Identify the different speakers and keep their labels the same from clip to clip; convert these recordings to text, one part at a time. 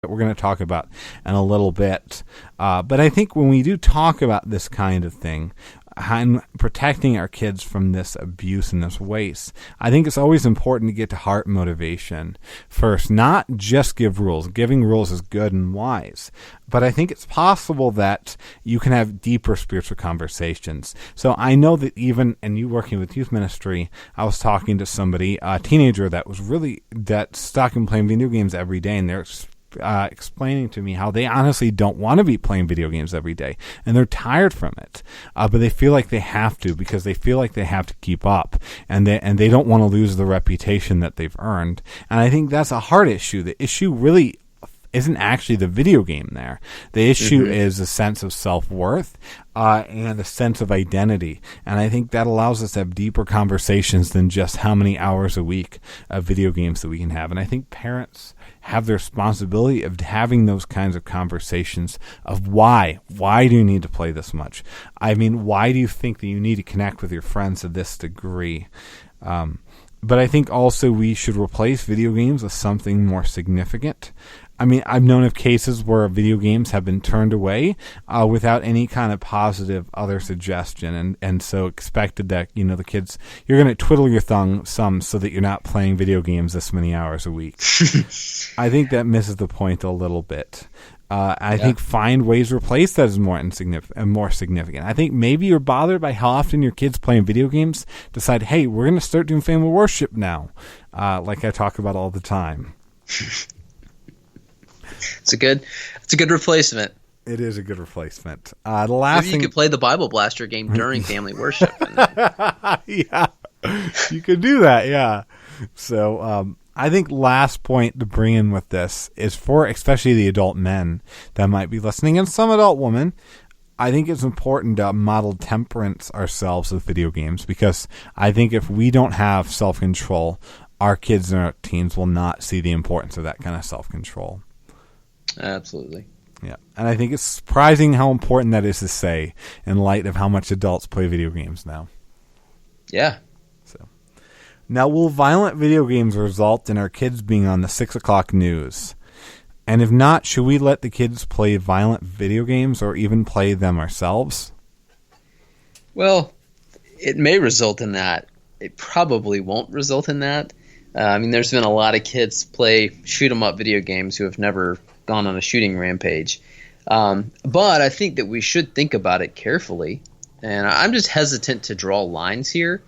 Speaker 1: that we're going to talk about in a little bit. But I think when we do talk about this kind of thing, and protecting our kids from this abuse and this waste, I think it's always important to get to heart motivation first, not just give rules. Giving rules is good and wise, but I think it's possible that you can have deeper spiritual conversations. So I know that even in you working with youth ministry, I was talking to somebody, a teenager that was really stuck in playing video games every day, and they're explaining to me how they honestly don't want to be playing video games every day, and they're tired from it, but they feel like they have to, because they feel like they have to keep up, and they don't want to lose the reputation that they've earned. And I think that's a hard issue. The issue really isn't actually the video game there. The issue is a sense of self-worth and a sense of identity. And I think that allows us to have deeper conversations than just how many hours a week of video games that we can have. And I think parents have the responsibility of having those kinds of conversations of why do you need to play this much? I mean, why do you think that you need to connect with your friends to this degree? But I think also we should replace video games with something more significant. I mean, I've known of cases where video games have been turned away without any kind of positive other suggestion, and so expected that, the kids, you're going to twiddle your thumb some so that you're not playing video games this many hours a week. I think that misses the point a little bit. I think find ways to replace that as more significant. I think maybe you're bothered by how often your kids playing video games. Decide, hey, we're going to start doing family worship now, like I talk about all the time.
Speaker 2: It's a good replacement.
Speaker 1: It is a good replacement. The last
Speaker 2: Maybe you could play the Bible Blaster game during family worship.
Speaker 1: Yeah, you could do that. Yeah. So I think last point to bring in with this is for especially the adult men that might be listening, and some adult women. I think it's important to model temperance ourselves with video games, because I think if we don't have self-control, our kids and our teens will not see the importance of that kind of self-control.
Speaker 2: Absolutely.
Speaker 1: Yeah. And I think it's surprising how important that is to say in light of how much adults play video games now.
Speaker 2: Yeah.
Speaker 1: So now, will violent video games result in our kids being on the 6 o'clock news? And if not, should we let the kids play violent video games or even play them ourselves?
Speaker 2: Well, it may result in that. It probably won't result in that. I mean, there's been a lot of kids play shoot-'em-up video games who have never gone on a shooting rampage. But I think that we should think about it carefully. And I'm just hesitant to draw lines here.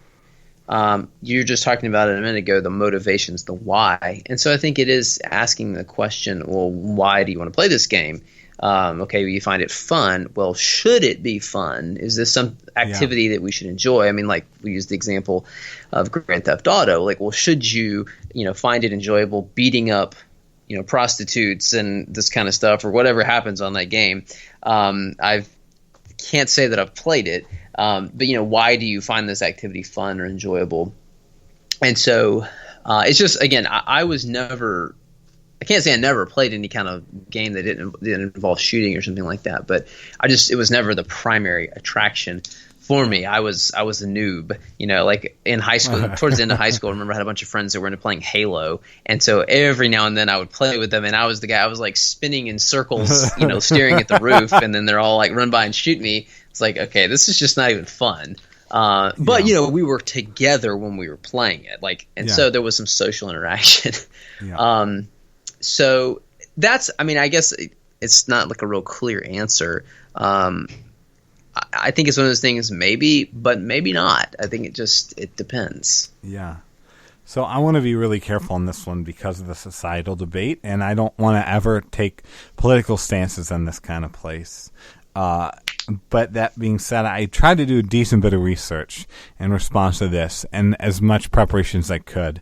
Speaker 2: You're just talking about it a minute ago, the motivations, the why. And so I think it is asking the question, well, why do you want to play this game? Okay, you find it fun. Well, should it be fun? Is this some activity that we should enjoy? I mean, like we used the example of Grand Theft Auto. Like, well, should you, find it enjoyable beating up, prostitutes and this kind of stuff, or whatever happens on that game? I can't say that I've played it, but why do you find this activity fun or enjoyable? And so it's just, again, I can't say I never played any kind of game that didn't involve shooting or something like that, but it was never the primary attraction for me. I was a noob, like in high school, towards the end of high school. I remember I had a bunch of friends that were into playing Halo, and so every now and then I would play with them, and I was the guy. I was like spinning in circles, staring at the roof, and then they're all like run by and shoot me. It's like, okay, this is just not even fun. But we were together when we were playing it, so there was some social interaction. So that's, I guess it's not like a real clear answer. I think it's one of those things, maybe, but maybe not. I think it depends.
Speaker 1: Yeah. So I want to be really careful on this one because of the societal debate, and I don't want to ever take political stances in this kind of place. But that being said, I tried to do a decent bit of research in response to this, and as much preparation as I could.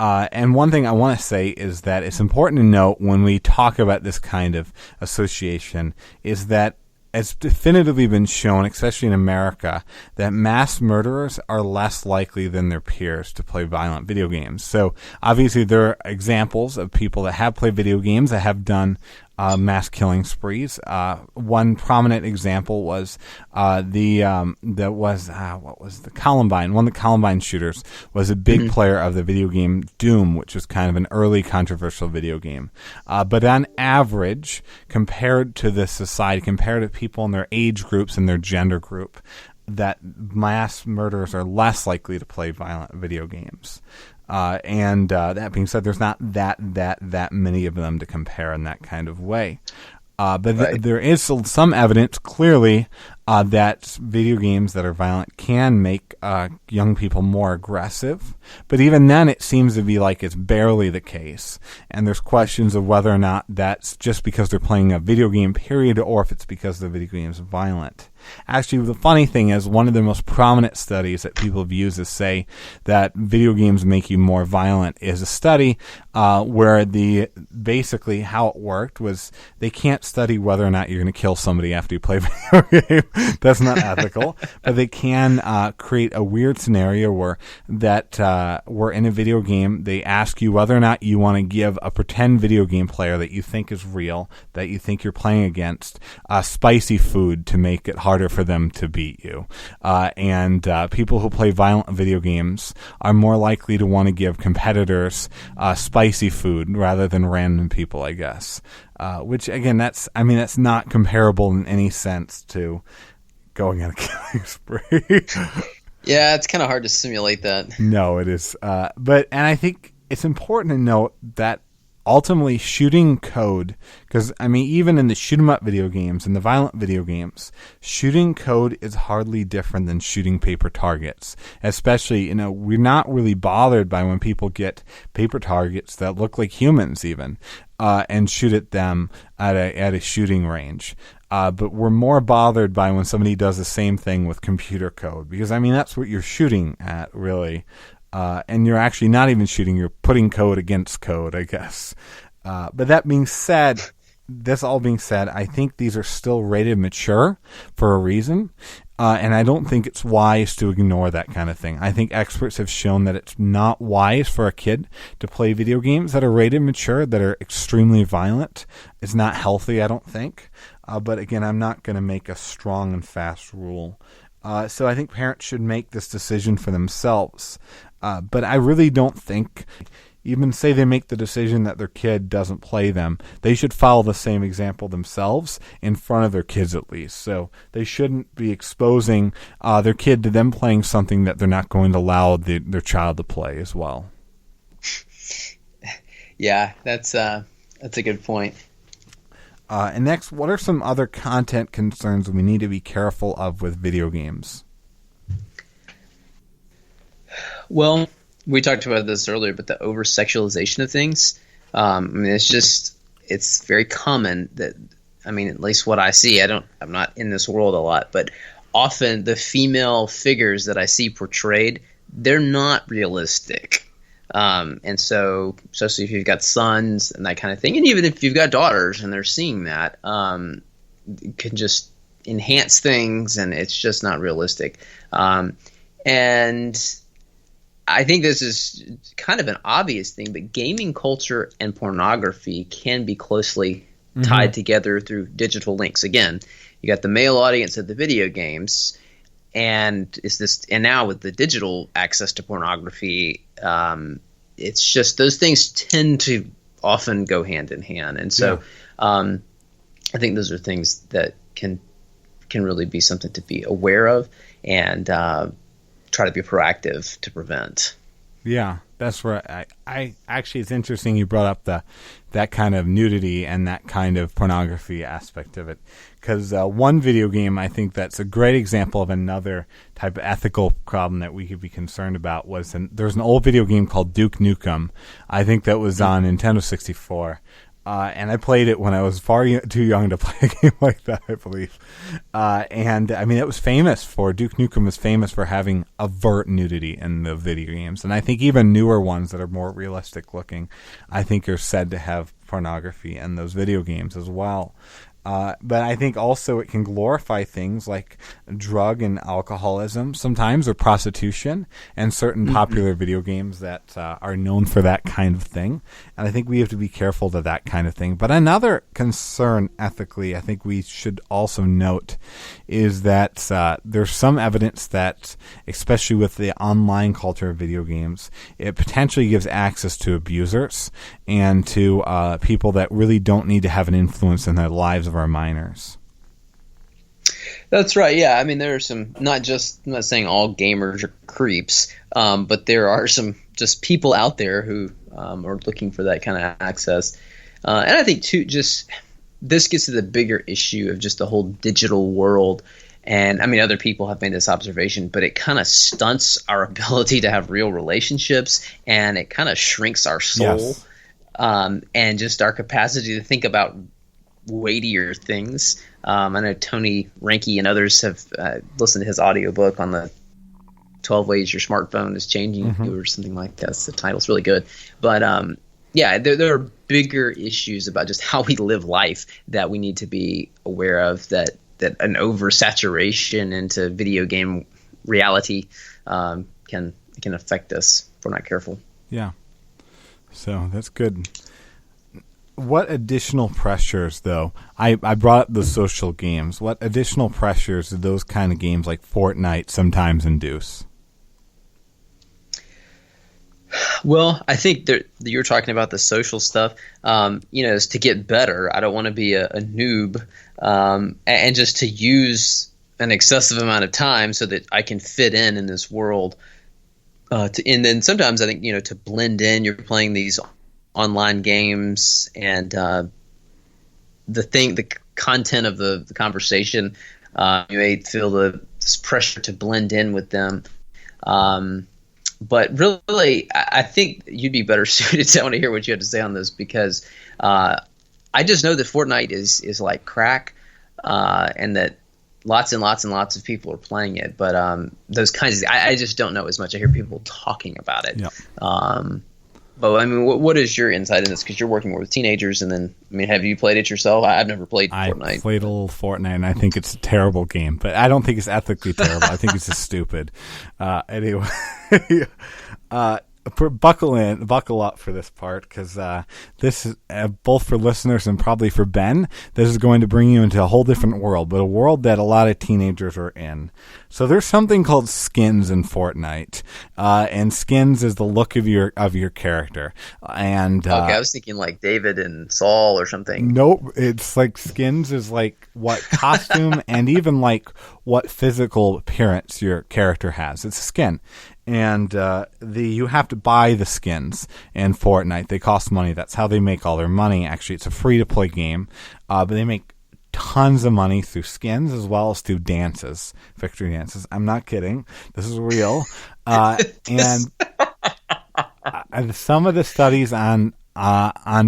Speaker 1: And one thing I want to say is that it's important to note when we talk about this kind of association is that it's definitively been shown, especially in America, that mass murderers are less likely than their peers to play violent video games. So obviously there are examples of people that have played video games that have done mass killing sprees. One prominent example was what was the Columbine. One of the Columbine shooters was a big player of the video game Doom, which was kind of an early controversial video game. But on average, compared to the society, compared to people in their age groups and their gender group, that mass murderers are less likely to play violent video games. And that being said, there's not that many of them to compare in that kind of way. But
Speaker 2: Right.
Speaker 1: there is some evidence, clearly, that video games that are violent can make young people more aggressive. But even then, it seems to be like it's barely the case. And there's questions of whether or not that's just because they're playing a video game, period, or if it's because the video game is violent. Actually, the funny thing is, one of the most prominent studies that people have used to say that video games make you more violent is a study where basically how it worked was they can't study whether or not you're going to kill somebody after you play a video game. That's not ethical. But they can create a weird scenario where in a video game, they ask you whether or not you want to give a pretend video game player that you think is real, that you think you're playing against, spicy food to make it harder for them to beat you. And people who play violent video games are more likely to want to give competitors spicy food rather than random people, I guess. Which again, that's not comparable in any sense to going on a killing spree.
Speaker 2: Yeah, it's kind of hard to simulate that.
Speaker 1: No, it is. And I think it's important to note that ultimately shooting code, because even in the shoot 'em up video games and the violent video games, shooting code is hardly different than shooting paper targets. Especially, we're not really bothered by when people get paper targets that look like humans even, and shoot at them at a shooting range. But we're more bothered by when somebody does the same thing with computer code, because that's what you're shooting at, really. And you're actually not even shooting, you're putting code against code, I guess. But that being said, this all being said, I think these are still rated mature for a reason. And I don't think it's wise to ignore that kind of thing. I think experts have shown that it's not wise for a kid to play video games that are rated mature, that are extremely violent. It's not healthy, I don't think. But again, I'm not going to make a strong and fast rule. So I think parents should make this decision for themselves. But I really don't think, even say they make the decision that their kid doesn't play them, they should follow the same example themselves in front of their kids at least. So they shouldn't be exposing their kid to them playing something that they're not going to allow their child to play as well.
Speaker 2: Yeah, that's a good point.
Speaker 1: And next, what are some other content concerns we need to be careful of with video games?
Speaker 2: Well, we talked about this earlier, but the over-sexualization of things. It's very common that, at least what I see, I'm not in this world a lot, but often the female figures that I see portrayed, they're not realistic. And so, especially if you've got sons and that kind of thing, and even if you've got daughters and they're seeing that, it can just enhance things, and it's just not realistic. And I think this is kind of an obvious thing, but gaming culture and pornography can be closely tied together through digital links. Again, you got the male audience of the video games, and now with the digital access to pornography, it's just those things tend to often go hand in hand. And so I think those are things that can really be something to be aware of and try to be proactive to prevent.
Speaker 1: Yeah, that's right. I actually, it's interesting you brought up that kind of nudity and that kind of pornography aspect of it, because one video game I think that's a great example of another type of ethical problem that we could be concerned about there's an old video game called Duke Nukem. I think that was on Nintendo 64. And I played it when I was far too young to play a game like that, I believe. It was famous Duke Nukem was famous for having overt nudity in the video games. And I think even newer ones that are more realistic looking, I think are said to have pornography in those video games as well. But I think also it can glorify things like drug and alcoholism sometimes, or prostitution, and certain popular video games that are known for that kind of thing. And I think we have to be careful to that kind of thing. But another concern ethically I think we should also note is that there's some evidence that, especially with the online culture of video games, it potentially gives access to abusers and to people that really don't need to have an influence in the lives of our minors.
Speaker 2: That's right. Yeah, I mean, there are some, I'm not saying all gamers are creeps, but there are some just people out there who are looking for that kind of access. And I think too, just this gets to the bigger issue of just the whole digital world. And I mean, other people have made this observation, but it kind of stunts our ability to have real relationships, and it kind of shrinks our soul.
Speaker 1: Yes.
Speaker 2: And just our capacity to think about weightier things. I know Tony Reinke and others have listened to his audiobook on the 12 ways your smartphone is changing you, or something like that. The title's really good. But yeah, there are bigger issues about just how we live life that we need to be aware of, that an oversaturation into video game reality can affect us if we're not careful.
Speaker 1: Yeah. So that's good. What additional pressures, though? I brought up the social games. What additional pressures do those kind of games like Fortnite sometimes induce?
Speaker 2: Well, I think you're talking about the social stuff. Is to get better. I don't want to be a noob, and just to use an excessive amount of time so that I can fit in this world. And then sometimes I think, to blend in, you're playing these online games, and the content of the conversation, you may feel this pressure to blend in with them. But really, I think you'd be better suited to. I want to hear what you have to say on this, because I just know that Fortnite is like crack, and that lots and lots and lots of people are playing it. But those kinds of, I just don't know as much. I hear people talking about it.
Speaker 1: Yep.
Speaker 2: But I mean, what is your insight in this? Because you're working more with teenagers, and then, I mean, have you played it yourself? I've never played Fortnite.
Speaker 1: I played a little Fortnite, and I think it's a terrible game, but I don't think it's ethically terrible. I think it's just stupid. Anyway, buckle up for this part, because this is both for listeners and probably for Ben. This is going to bring you into a whole different world, but a world that a lot of teenagers are in. So there's something called skins in Fortnite, and skins is the look of your character. And
Speaker 2: okay, I was thinking like David and Saul or something.
Speaker 1: Nope, it's like skins is like what costume and even like what physical appearance your character has. It's a skin. And you have to buy the skins in Fortnite. They cost money. That's how they make all their money. Actually, it's a free-to-play game, but they make tons of money through skins as well as through dances, victory dances. I'm not kidding. This is real. And some of the studies on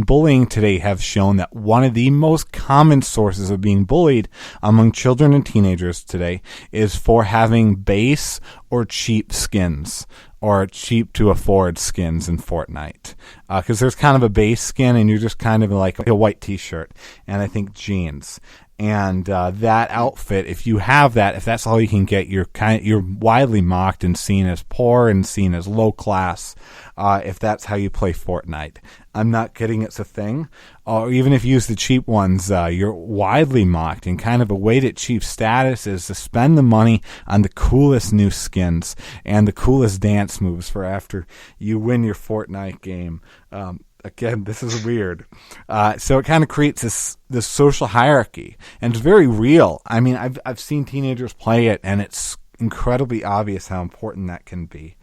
Speaker 1: bullying today have shown that one of the most common sources of being bullied among children and teenagers today is for having base or cheap skins, or cheap to afford skins in Fortnite. Because there's kind of a base skin, and you're just kind of like a white t-shirt and I think jeans. And that outfit, if you have that, if that's all you can get, you're widely mocked and seen as poor and seen as low class. If that's how you play Fortnite, I'm not kidding. It's a thing. Or even if you use the cheap ones, you're widely mocked. And kind of a way to achieve status is to spend the money on the coolest new skins and the coolest dance moves for after you win your Fortnite game. Again, this is weird. So it kind of creates this social hierarchy, and it's very real. I mean, I've seen teenagers play it, and it's incredibly obvious how important that can be.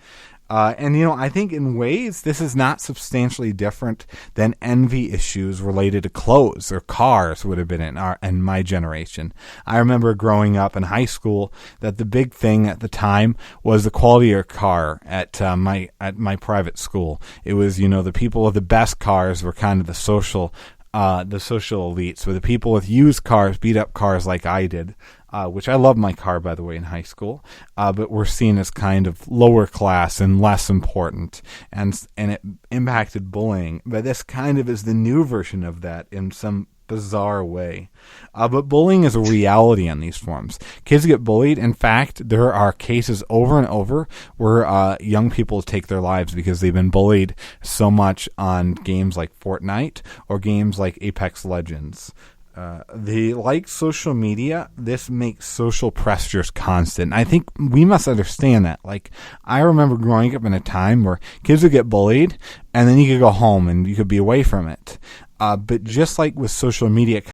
Speaker 1: And, I think in ways this is not substantially different than envy issues related to clothes or cars would have been in my generation. I remember growing up in high school that the big thing at the time was the quality of your car at my private school. It was, the people with the best cars were kind of the social elites, were the people with used cars, beat up cars like I did. Which I love my car, by the way, in high school, but we're seen as kind of lower class and less important, and it impacted bullying. But this kind of is the new version of that in some bizarre way. But bullying is a reality on these forums. Kids get bullied. In fact, there are cases over and over where young people take their lives because they've been bullied so much on games like Fortnite or games like Apex Legends. Like social media, this makes social pressures constant. I think we must understand that. Like, I remember growing up in a time where kids would get bullied, and then you could go home and you could be away from it. But just like with social media, it